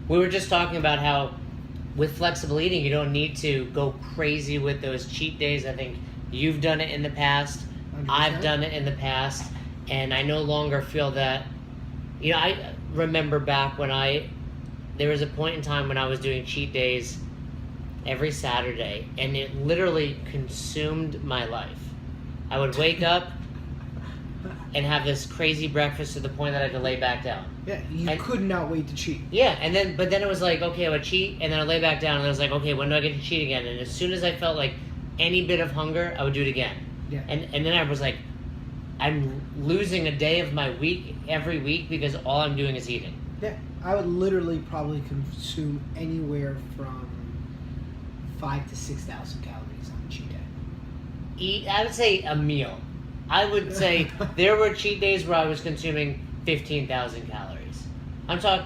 we were just talking about how with flexible eating, you don't need to go crazy with those cheat days. I think you've done it in the past. 100%. I've done it in the past. And I no longer feel that, I remember back when there was a point in time when I was doing cheat days every Saturday, and it literally consumed my life. I would wake up and have this crazy breakfast to the point that I had to lay back down. Yeah, you could not wait to cheat. Yeah, but then it was like, okay, I would cheat, and then I'd lay back down, and I was like, okay, when do I get to cheat again? And as soon as I felt like any bit of hunger, I would do it again. Yeah. And then I was like, I'm losing a day of my week every week because all I'm doing is eating. Yeah, I would literally probably consume anywhere from 5,000 to 6,000 calories on a cheat day. I would say a meal. I would say there were cheat days where I was consuming 15,000 calories. I'm talking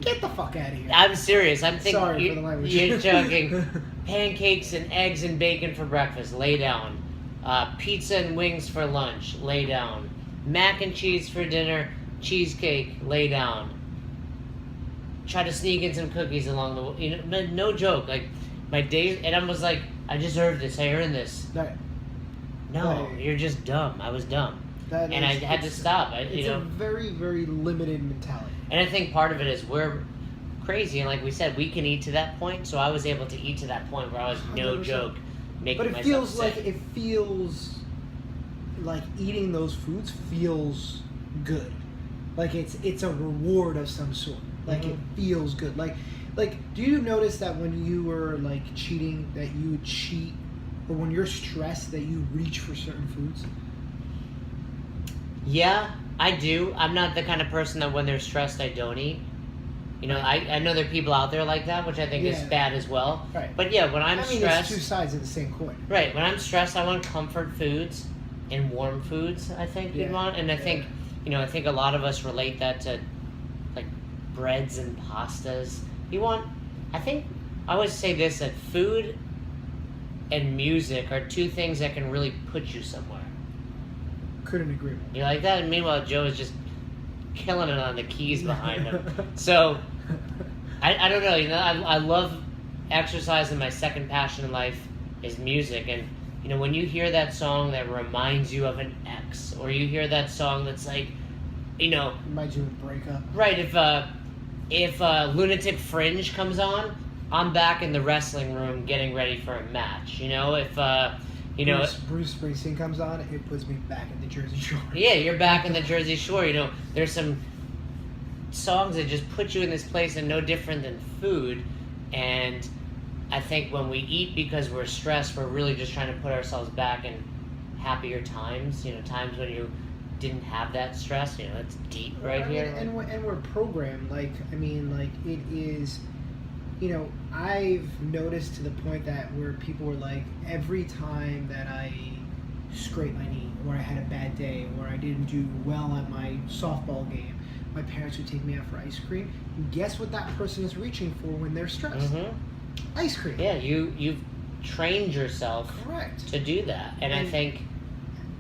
Get the fuck out of here. I'm serious. I'm thinking. Sorry for the language. You're joking. Pancakes and eggs and bacon for breakfast. Lay down. Pizza and wings for lunch. Lay down. Mac and cheese for dinner. Cheesecake. Lay down. Try to sneak in some cookies along the way. No joke. Like my days, and I was like, I deserve this. I earned this. No, you're just dumb. I was dumb. I had to stop. It's a very, very limited mentality. And I think part of it is we're crazy, and like we said, we can eat to that point. So I was able to eat to that point where I was, no 100%. joke, making But myself sick. it feels like eating those foods feels good. Like it's a reward of some sort. Like it feels good. Like do you notice that when you were like cheating, that you would cheat, or when you're stressed that you reach for certain foods? Yeah, I do. I'm not the kind of person that when they're stressed, I don't eat. I know there are people out there like that, which I think is bad as well. Right. But yeah, when I'm stressed... it's two sides of the same coin. Right. When I'm stressed, I want comfort foods and warm foods, I think you'd want. And I think, I think a lot of us relate that to, like, breads and pastas. I always say this, that food and music are two things that can really put you somewhere. Couldn't agree more. You like that? And meanwhile, Joe is just killing it on the keys behind him. So, I don't know. I love exercise, and my second passion in life is music. And, when you hear that song that reminds you of an ex, or you hear that song that's like, reminds you of a breakup. Right. If Lunatic Fringe comes on, I'm back in the wrestling room getting ready for a match. If Bruce Springsteen comes on, it puts me back in the Jersey Shore. Yeah, you're back in the Jersey Shore. There's some songs that just put you in this place, and no different than food. And I think when we eat because we're stressed, we're really just trying to put ourselves back in happier times. Times when you didn't have that stress. It's deep right here. And we're programmed. It is. I've noticed to the point that where people were like, every time that I scraped my knee, or I had a bad day, or I didn't do well at my softball game, my parents would take me out for ice cream. And guess what that person is reaching for when they're stressed? Ice cream. Yeah, you've trained yourself to do that. And I think,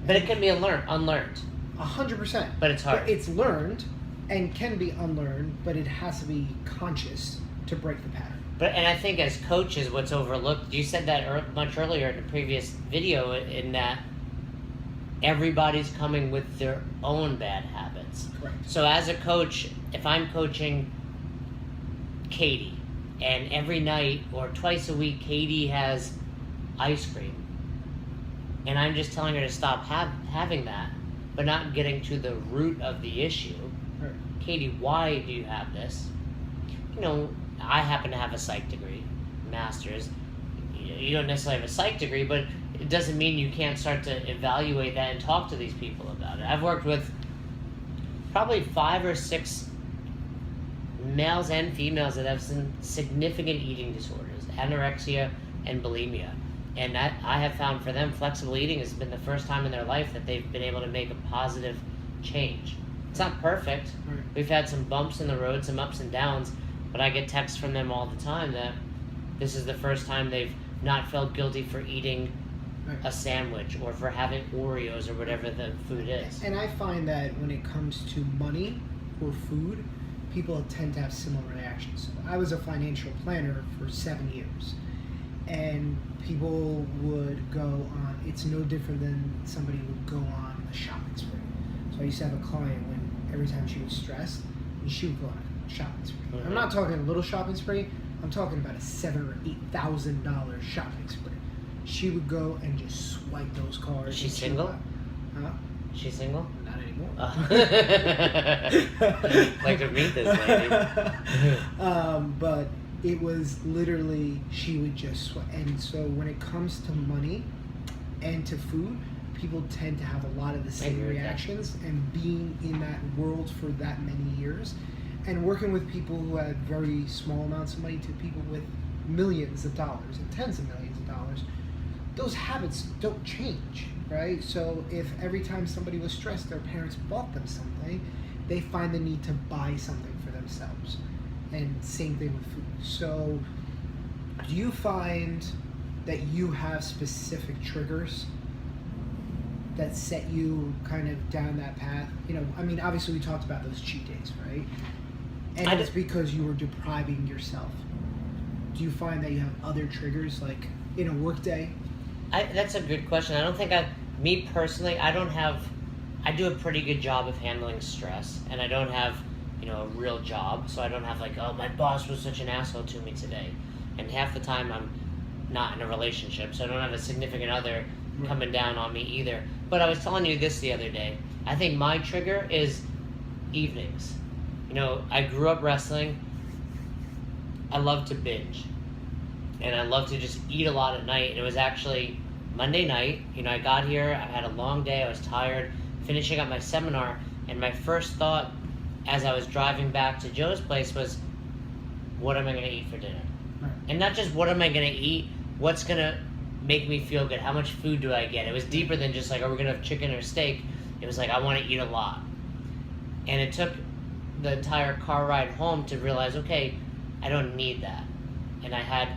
but it can be unlearned. 100%. But it's hard. But it's learned and can be unlearned, but it has to be conscious to break the pattern. And I think as coaches, what's overlooked, you said that much earlier in the previous video, in that everybody's coming with their own bad habits. Correct. So as a coach, if I'm coaching Katie, and every night or twice a week Katie has ice cream, and I'm just telling her to stop having that, but not getting to the root of the issue. Right. Katie, why do you have this? I happen to have a psych degree, master's. You don't necessarily have a psych degree, but it doesn't mean you can't start to evaluate that and talk to these people about it. I've worked with probably 5 or 6 males and females that have some significant eating disorders, anorexia and bulimia. And I have found for them, flexible eating has been the first time in their life that they've been able to make a positive change. It's not perfect. Right. We've had some bumps in the road, some ups and downs, but I get texts from them all the time that this is the first time they've not felt guilty for eating a sandwich or for having Oreos or whatever the food is. And I find that when it comes to money or food, people tend to have similar reactions. So I was a financial planner for 7 years, and people would go on. It's no different than somebody would go on a shopping spree. So I used to have a client when every time she was stressed, and she would go on a shopping spree. I'm not talking a little shopping spree. I'm talking about a $7,000 or $8,000 shopping spree. She would go and just swipe those cards. Is she single? Huh? She's single? Not anymore. Like to meet this lady. But it was literally, she would just sweat. And so when it comes to money and to food, people tend to have a lot of the same reactions. And being in that world for that many years, and working with people who had very small amounts of money to people with millions of dollars and tens of millions of dollars, those habits don't change, right? So if every time somebody was stressed, their parents bought them something, they find the need to buy something for themselves. And same thing with food. So do you find that you have specific triggers that set you kind of down that path? You know, I mean, obviously we talked about those cheat days, right? And it's because you were depriving yourself. Do you find that you have other triggers, like in a work day? That's a good question. I don't think me personally, I do a pretty good job of handling stress, and I don't have, a real job, so I don't have like, oh, my boss was such an asshole to me today. And half the time I'm not in a relationship, so I don't have a significant other coming down on me either. But I was telling you this the other day. I think my trigger is evenings. I grew up wrestling. I love to binge. And I love to just eat a lot at night. And it was actually Monday night. I got here, I had a long day, I was tired, finishing up my seminar, and my first thought as I was driving back to Joe's place was, what am I going to eat for dinner? Right. And not just what am I going to eat, what's going to make me feel good? How much food do I get? It was deeper than just like, are we going to have chicken or steak? It was like, I want to eat a lot. And it took the entire car ride home to realize, okay, I don't need that. And I had,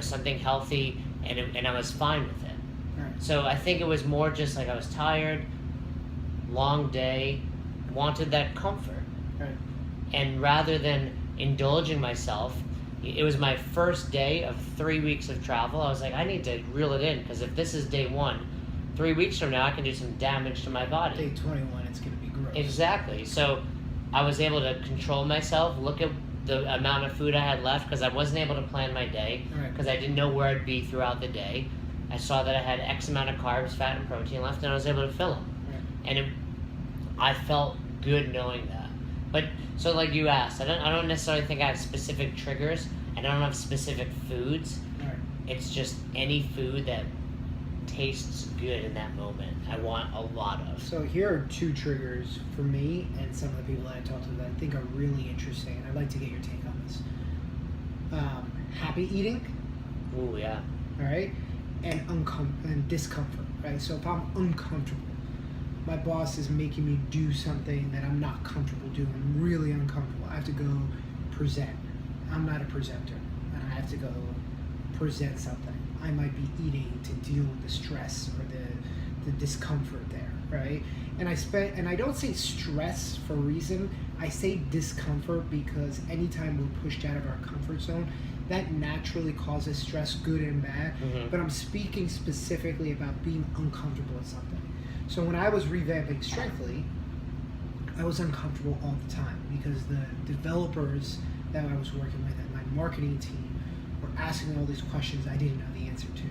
something healthy, and I was fine with it. Right. So I think it was more just like I was tired, long day, wanted that comfort. Right. And rather than indulging myself, it was my first day of 3 weeks of travel. I was like, I need to reel it in, because if this is day 1, 3 weeks from now I can do some damage to my body. Day 21, it's going to be gross. Exactly. So I was able to control myself, look at the amount of food I had left, because I wasn't able to plan my day, because I didn't know where I'd be throughout the day. I saw that I had X amount of carbs, fat, and protein left, and I was able to fill them. Right. And I felt good knowing that. But so, like you asked, I don't necessarily think I have specific triggers. I don't have specific foods. Right. It's just any food that tastes good in that moment, I want a lot of. So here are 2 triggers for me and some of the people that I talked to that I think are really interesting, and I'd like to get your take on this. Happy eating. Ooh, yeah. All right, and discomfort. Right. So if I'm uncomfortable, my boss is making me do something that I'm not comfortable doing. I'm really uncomfortable. I have to go present. I'm not a presenter, and I have to go present something. I might be eating to deal with the stress or the discomfort there, right? And I don't say stress for a reason. I say discomfort because anytime we're pushed out of our comfort zone, that naturally causes stress, good and bad. Mm-hmm. But I'm speaking specifically about being uncomfortable with something. So when I was revamping Strengthly, I was uncomfortable all the time because the developers that I was working with and my marketing team were asking me all these questions I didn't know the answer to.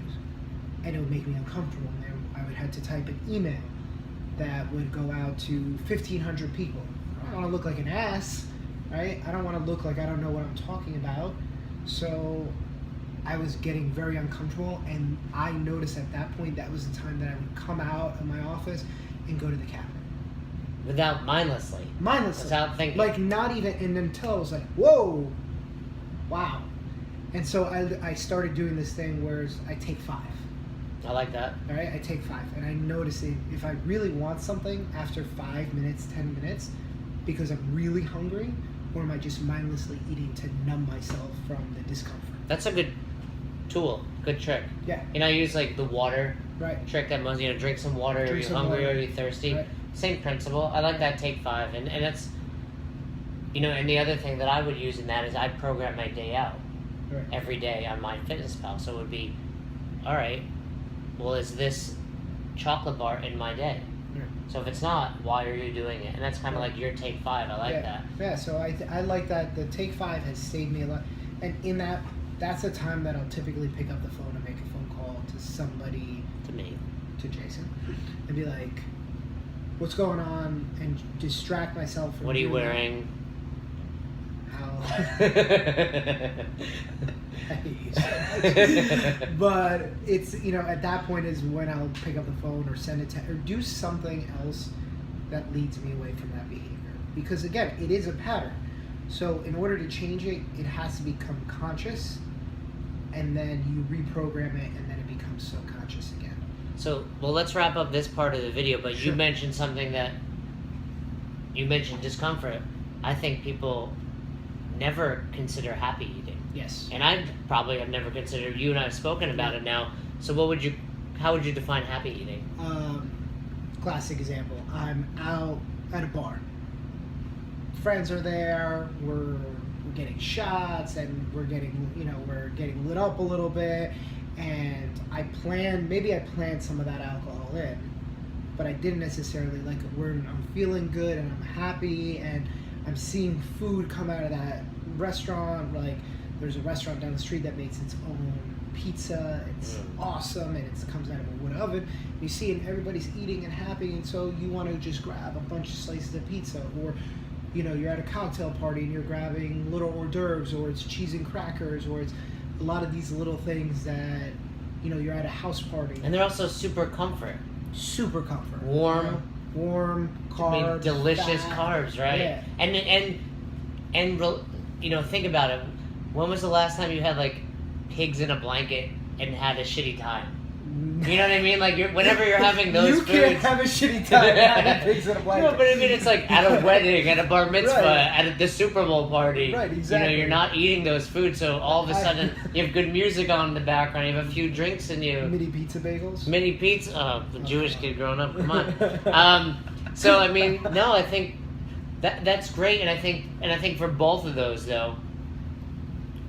And it would make me uncomfortable. And then I would have to type an email that would go out to 1,500 people. I don't want to look like an ass, right? I don't want to look like I don't know what I'm talking about. So I was getting very uncomfortable, and I noticed at that point that was the time that I would come out of my office and go to the cabinet. Mindlessly. Without thinking. Like not even, and until I was like, whoa, wow. And so I started doing this thing where I take 5. I like that. All right, I take 5, and I notice if I really want something after 5 minutes, 10 minutes, because I'm really hungry, or am I just mindlessly eating to numb myself from the discomfort? That's a good tool, good trick. Yeah. I use like the water Right. trick that most, drink some water, are you hungry, or are you thirsty? Right. Same principle. I like that take 5, and that's And the other thing that I would use in that is I program my day out Right. every day on MyFitnessPal. So it would be, all right, well, is this chocolate bar in my day? Right. So if it's not, why are you doing it? And that's kind of like your take 5. I like that. Yeah, so I like that. The take 5 has saved me a lot. And in that's the time that I'll typically pick up the phone and make a phone call to somebody, To me. to Jason, and be like, what's going on, and distract myself from What are you doing that. wearing? How I hate you so much. But it's, at that point is when I'll pick up the phone or send it to, or do something else that leads me away from that behavior. Because again, it is a pattern. So in order to change it, it has to become conscious, and then you reprogram it, and then it becomes subconscious again. So, well, let's wrap up this part of the video, but Sure. you mentioned something that, you mentioned discomfort. I think people never consider happy eating. Yes. And I probably have never considered, you and I have spoken about it now, so how would you define happy eating? Classic example. I'm out at a bar. Friends are there. We're getting shots, and we're getting lit up a little bit. And maybe I planned some of that alcohol in, but I didn't necessarily like it. I'm feeling good and I'm happy, and I'm seeing food come out of that restaurant. Like, there's a restaurant down the street that makes its own pizza. It's awesome, and it comes out of a wood oven. You see it, and everybody's eating and happy, and so you want to just grab a bunch of slices of pizza, or you're at a cocktail party and you're grabbing little hors d'oeuvres, or it's cheese and crackers, or it's a lot of these little things that you're at a house party. And they're also super comfort. Super comfort. Warm, carbs, delicious fat. carbs, right? Yeah. And think about it. When was the last time you had like pigs in a blanket and had a shitty time? You know what I mean? Like whenever you're having those you foods, can't have a shitty time having pigs in a blanket. No, but I mean it's like at a wedding, at a bar mitzvah, Right. at the Super Bowl party. Right, exactly. You're not eating those foods, so all of a sudden you have good music on in the background. You have a few drinks in you. Mini pizza bagels. Mini pizza. Oh, the Jewish kid growing up. Come on. So I mean, no, I think that's great, and I think for both of those though,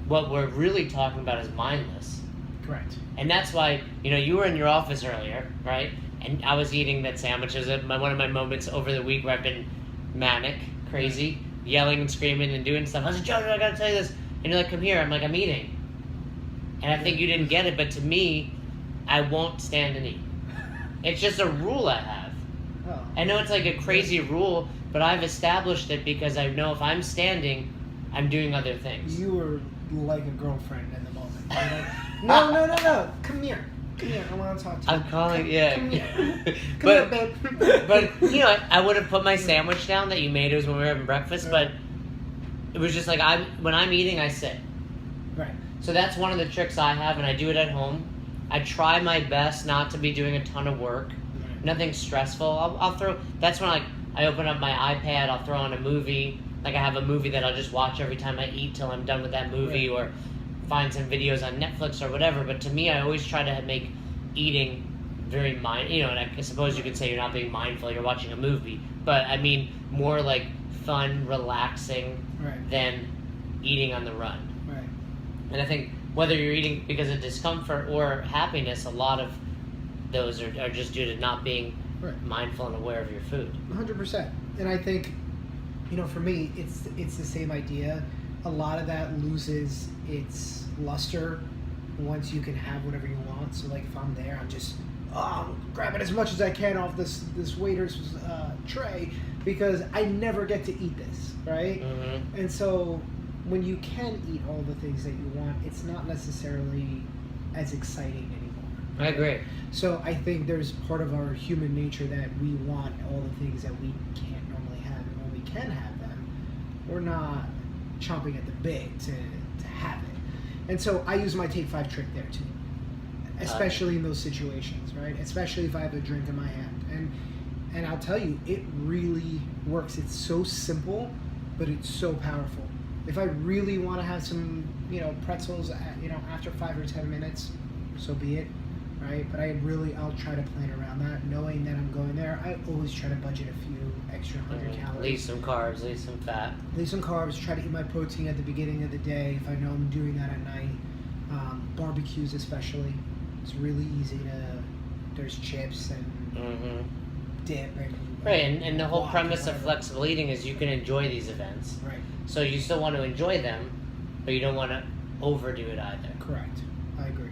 what we're really talking about is mindless. Correct. And that's why, you were in your office earlier, right? And I was eating that sandwich. It was one of my moments over the week where I've been manic, crazy, yelling and screaming and doing stuff. I was like, Jojo, I gotta tell you this. And you're like, come here. I'm like, I'm eating. And I think you didn't get it, but to me, I won't stand and eat. It's just a rule I have. Oh. I know it's like a crazy rule, but I've established it because I know if I'm standing, I'm doing other things. You were like a girlfriend in the moment. You're like, no. Come here. I want to talk to you. I'm calling, Come yeah. here. Come But- here, babe. But I would have put my sandwich down that you made. It was when we were having breakfast, but it was just like when I'm eating, I sit. Right. So that's one of the tricks I have, and I do it at home. I try my best not to be doing a ton of work. Nothing stressful. I'll throw. That's when I open up my iPad. I'll throw on a movie. Like I have a movie that I'll just watch every time I eat till I'm done with that movie, Right. or find some videos on Netflix or whatever. But to me, I always try to make eating very and I suppose you could say you're not being mindful. You're watching a movie, but I mean more like fun, relaxing Right. than eating on the run. Right. And I think whether you're eating because of discomfort or happiness, a lot of those are just due to not being Right. mindful and aware of your food. 100%. And I think, for me, it's the same idea. A lot of that loses its luster once you can have whatever you want. So, like, if I'm there, I'm just grabbing as much as I can off this waiter's tray because I never get to eat this, right? Mm-hmm. And so when you can eat all the things that you want, it's not necessarily as exciting anymore. I agree. So I think there's part of our human nature that we want all the things that we can't normally have, and when we can have them, we're not chomping at the bit to have it. And so I use my Take 5 trick there too, especially in those situations, right? Especially if I have a drink in my hand, and I'll tell you, it really works. It's so simple, but it's so powerful. If I really want to have some, pretzels, after 5 or 10 minutes, so be it. right? But I'll try to plan around that, knowing that I'm going there. I always try to budget a few extra 100 calories. Leave some carbs, leave some fat. Leave some carbs. Try to eat my protein at the beginning of the day if I know I'm doing that at night. Barbecues especially. It's really easy to. There's chips and dip and. Right, and the whole guac premise and of whatever. flexible eating is you can enjoy these events. Right. So you still want to enjoy them, but you don't want to overdo it either. Correct. I agree.